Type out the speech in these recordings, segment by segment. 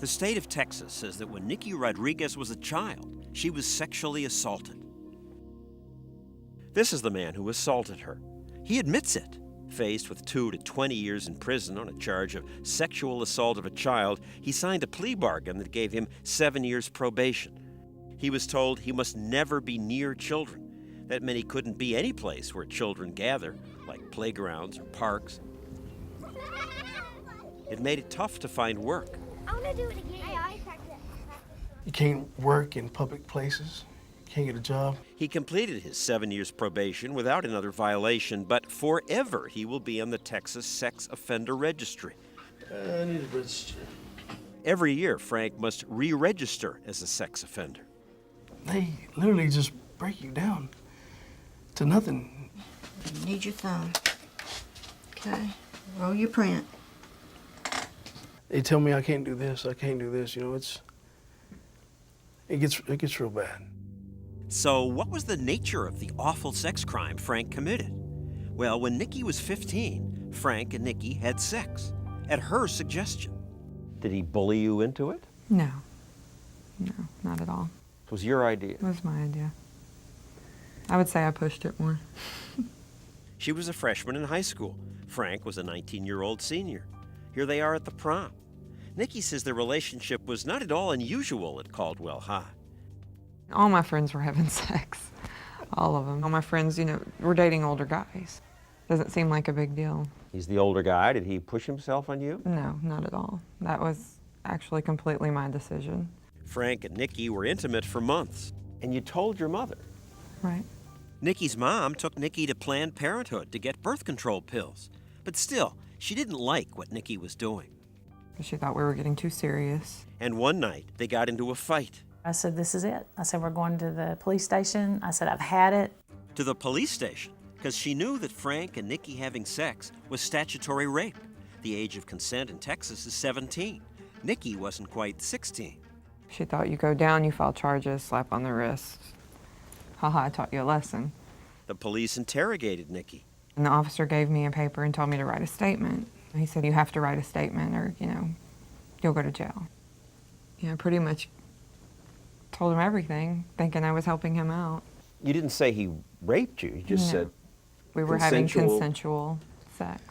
The state of Texas says that when Nikki Rodriguez was a child, she was sexually assaulted. This is the man who assaulted her. He admits it. Faced with 2 to 20 years in prison on a charge of sexual assault of a child, he signed a plea bargain that gave him 7 years probation. He was told he must never be near children. That meant he couldn't be any place where children gather, like playgrounds or parks. It made it tough to find work. I want to do it again. You can't work in public places. You can't get a job. He completed his 7 years probation without another violation, but forever he will be on the Texas Sex Offender Registry. I need to register. Every year, Frank must re-register as a sex offender. They literally just break you down to nothing. You need your thumb. Okay, roll your print. They tell me I can't do this, I can't do this, you know, it gets real bad. So what was the nature of the awful sex crime Frank committed? Well, when Nikki was 15, Frank and Nikki had sex, at her suggestion. Did he bully you into it? No, not at all. It was your idea? It was my idea. I would say I pushed it more. She was a freshman in high school. Frank was a 19-year-old senior. Here they are at the prom. Nikki says their relationship was not at all unusual at Caldwell High. All my friends were having sex, all of them. All my friends, were dating older guys. Doesn't seem like a big deal. He's the older guy. Did he push himself on you? No, not at all. That was actually completely my decision. Frank and Nikki were intimate for months. And you told your mother? Right. Nikki's mom took Nikki to Planned Parenthood to get birth control pills. But still, she didn't like what Nikki was doing. She thought we were getting too serious. And one night, they got into a fight. I said, this is it. I said, we're going to the police station. I said, I've had it. To the police station, because she knew that Frank and Nikki having sex was statutory rape. The age of consent in Texas is 17. Nikki wasn't quite 16. She thought you go down, you file charges, slap on the wrist. Haha, I taught you a lesson. The police interrogated Nikki. And the officer gave me a paper and told me to write a statement. He said, you have to write a statement or, you'll go to jail. Pretty much told him everything, thinking I was helping him out. You didn't say he raped you, you just said we were having consensual sex.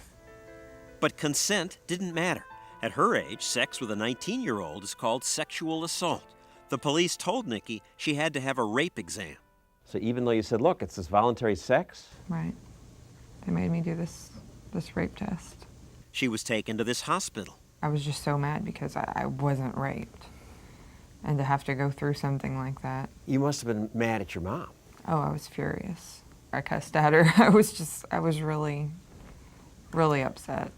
But consent didn't matter. At her age, sex with a 19-year-old is called sexual assault. The police told Nikki she had to have a rape exam. So even though you said, look, it's this voluntary sex? Right. They made me do this rape test. She was taken to this hospital. I was just so mad because I wasn't raped. And to have to go through something like that. You must have been mad at your mom. Oh, I was furious. I cussed at her. I was really, really upset.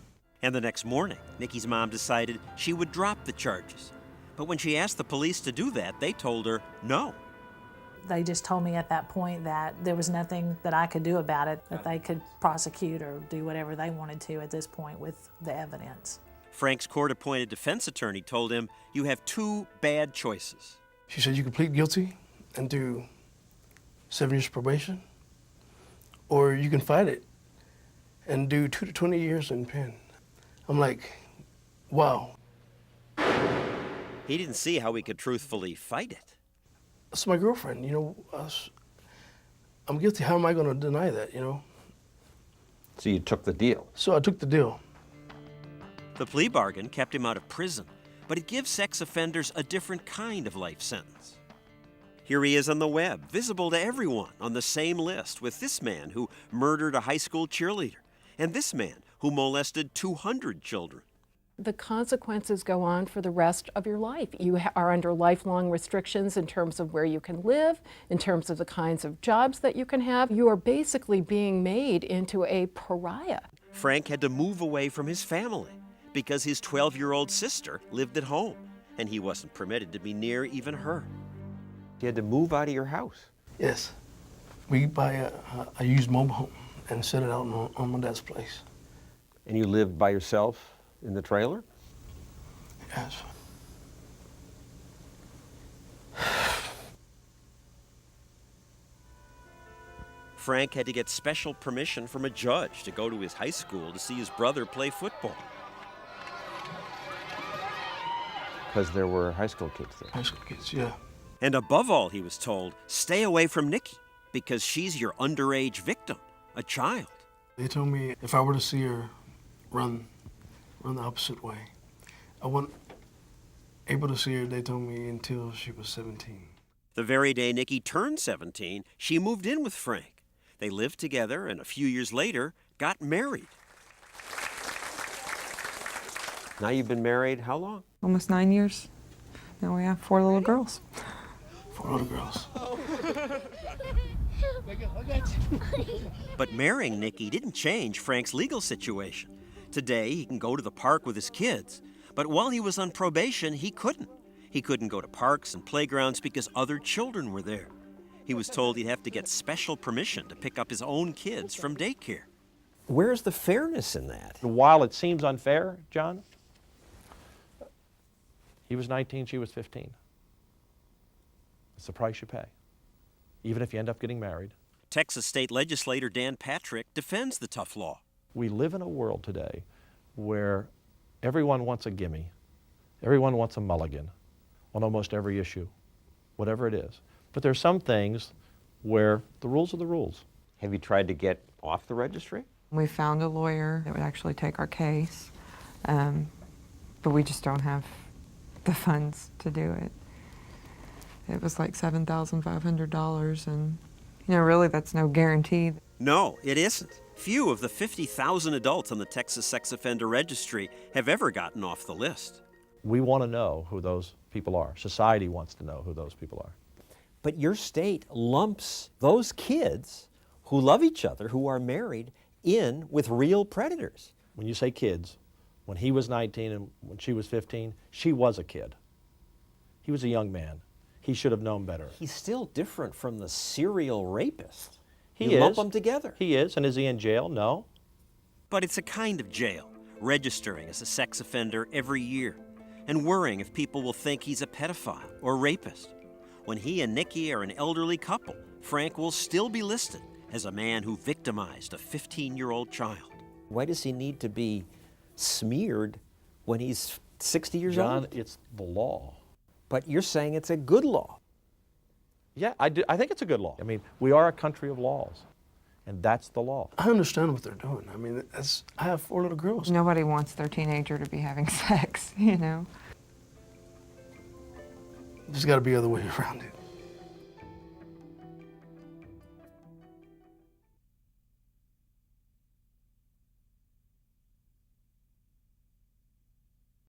And the next morning, Nikki's mom decided she would drop the charges. But when she asked the police to do that, they told her no. They just told me at that point that there was nothing that I could do about it, that they could prosecute or do whatever they wanted to at this point with the evidence. Frank's court-appointed defense attorney told him, you have 2 bad choices. She said you can plead guilty and do 7 years probation, or you can fight it and do 2 to 20 years in pen. I'm like, wow. He didn't see how he could truthfully fight it. That's my girlfriend, I'm guilty. How am I going to deny that, So you took the deal? So I took the deal. The plea bargain kept him out of prison, but it gives sex offenders a different kind of life sentence. Here he is on the web, visible to everyone, on the same list with this man who murdered a high school cheerleader, and this man who molested 200 children. The consequences go on for the rest of your life. You are under lifelong restrictions in terms of where you can live, in terms of the kinds of jobs that you can have. You are basically being made into a pariah. Frank had to move away from his family because his 12-year-old sister lived at home, and he wasn't permitted to be near even her. You had to move out of your house? Yes. We buy a used mobile home and set it out on my dad's place. And you lived by yourself in the trailer? Yes. Frank had to get special permission from a judge to go to his high school to see his brother play football. because there were high school kids there. High school kids, yeah. And above all, he was told, stay away from Nikki because she's your underage victim, a child. They told me if I were to see her run the opposite way, I wasn't able to see her, they told me, until she was 17. The very day Nikki turned 17, she moved in with Frank. They lived together and a few years later got married. Now you've been married how long? Almost 9 years. Now we have 4 little girls. 4 little girls. But marrying Nikki didn't change Frank's legal situation. Today, he can go to the park with his kids. But while he was on probation, he couldn't. He couldn't go to parks and playgrounds because other children were there. He was told he'd have to get special permission to pick up his own kids from daycare. Where's the fairness in that? While it seems unfair, John, he was 19, she was 15. It's the price you pay, even if you end up getting married. Texas state legislator Dan Patrick defends the tough law. We live in a world today where everyone wants a gimme. Everyone wants a mulligan on almost every issue, whatever it is. But there's some things where the rules are the rules. Have you tried to get off the registry? We found a lawyer that would actually take our case, but we just don't have the funds to do it. It was like $7,500, and really that's no guarantee. No, it isn't. Few of the 50,000 adults on the Texas Sex Offender Registry have ever gotten off the list. We want to know who those people are. Society wants to know who those people are. But your state lumps those kids who love each other, who are married, in with real predators. When you say kids, when he was 19 and when she was 15, she was a kid. He was a young man. He should have known better. He's still different from the serial rapist. He You is. lump them together. He is, and is he in jail? No. But it's a kind of jail, registering as a sex offender every year and worrying if people will think he's a pedophile or rapist. When he and Nikki are an elderly couple, Frank will still be listed as a man who victimized a 15-year-old child. Why does he need to be smeared when he's 60 years John, old? it's the law. But you're saying it's a good law. Yeah, I think it's a good law. I mean, we are a country of laws, and that's the law. I understand what they're doing. I mean, I have 4 little girls. Nobody wants their teenager to be having sex, There's got to be other ways around it.